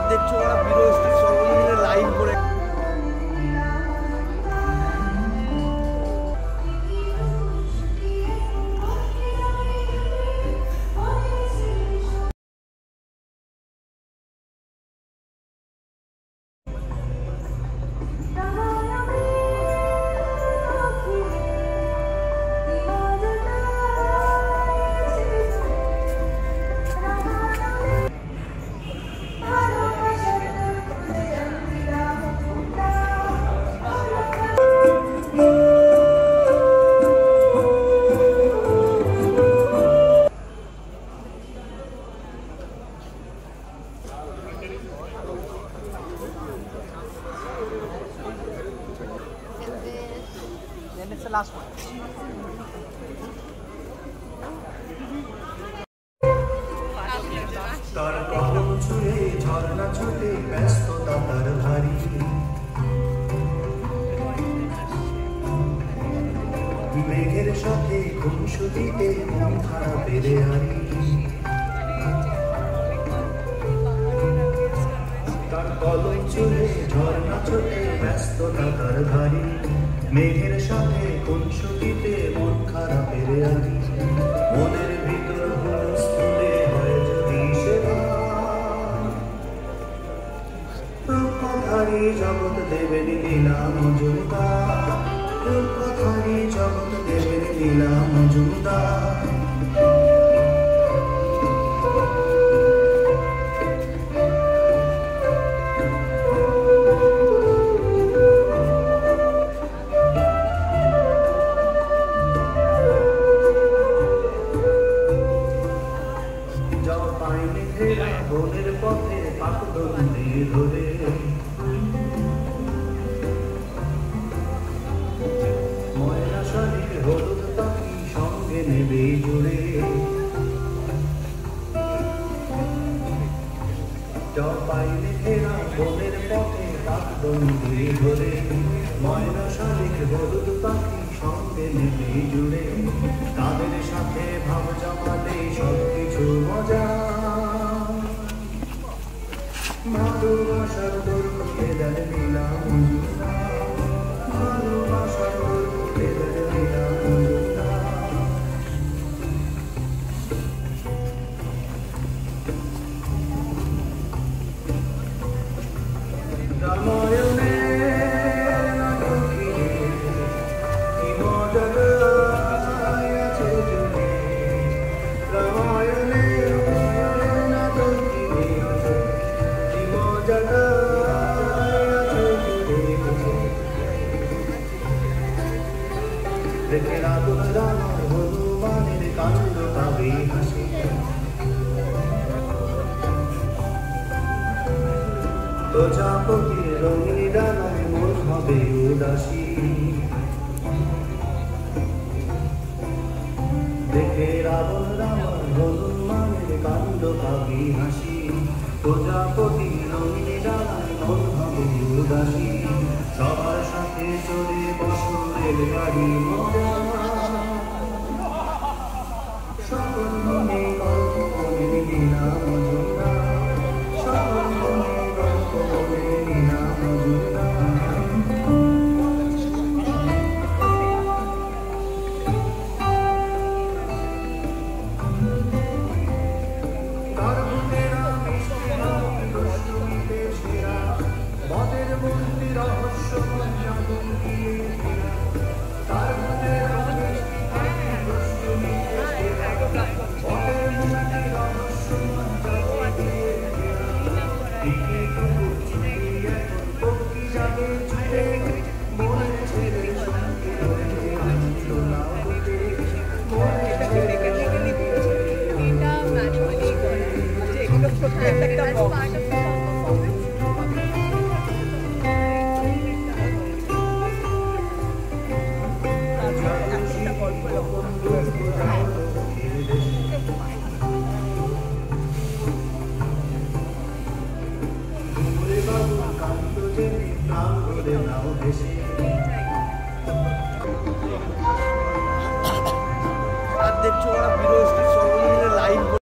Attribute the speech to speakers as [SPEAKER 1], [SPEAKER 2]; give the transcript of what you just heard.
[SPEAKER 1] দেখছো ওরা বিরোধী সর্বনিম্ন লাইন করে It's the last one.
[SPEAKER 2] তার কলম ছুঁয়ে ঝর্ণা ছুটে ব্যস্ততা তার ভারী মেঘের সাথে খুনসুটিতে মন খারাপের হারি তার কলম ছুঁয়ে ঝর্ণা ছুটে ব্যস্ততা তার ভারী মেঘের সাথে খুনসুটিতে মন খারাপের হারি মনের ভিতর হুলস্থুলে হয় যদি সেবা রূপধারী জগৎ দেবেন লীলা মজুমদার রূপধারী জগৎ দেবেন লীলা মজুমদার বনের পথে পাকদণ্ডে ধরে ময়না শাড়ির হলুদ পাখি সঙ্গে নেবে জুড়ে জলপাইনে ঘেরা বনের পথে পাকদণ্ডে ধরে ময়না শাড়ির হলুদ পাখি সঙ্গে নেবে জুড়ে তাদের সাথে ভাব জমালে সবকিছু মজা ভালোবাসার দোর খুলে দেন লীলা মজুমদার ভালোবাসার দোর খুলে দেন লীলা মজুমদার রামায়ণের নাটকে কি মজা আছে জুড়ে রামায়ণের নাটকে দেখে রাবণ রামার হনুমানের কাণ্ড পাবে হাসি প্রজাপতির রঙিন ডানায় মন হবে উদাসী দেখে রাবণ রামার হনুমানের কাণ্ড পাবে হাসি প্রজাপতি রঙিন ডানায় মন হবে উদাসী সবার সাথে চড়ে বসো রেলগাড়ি মজা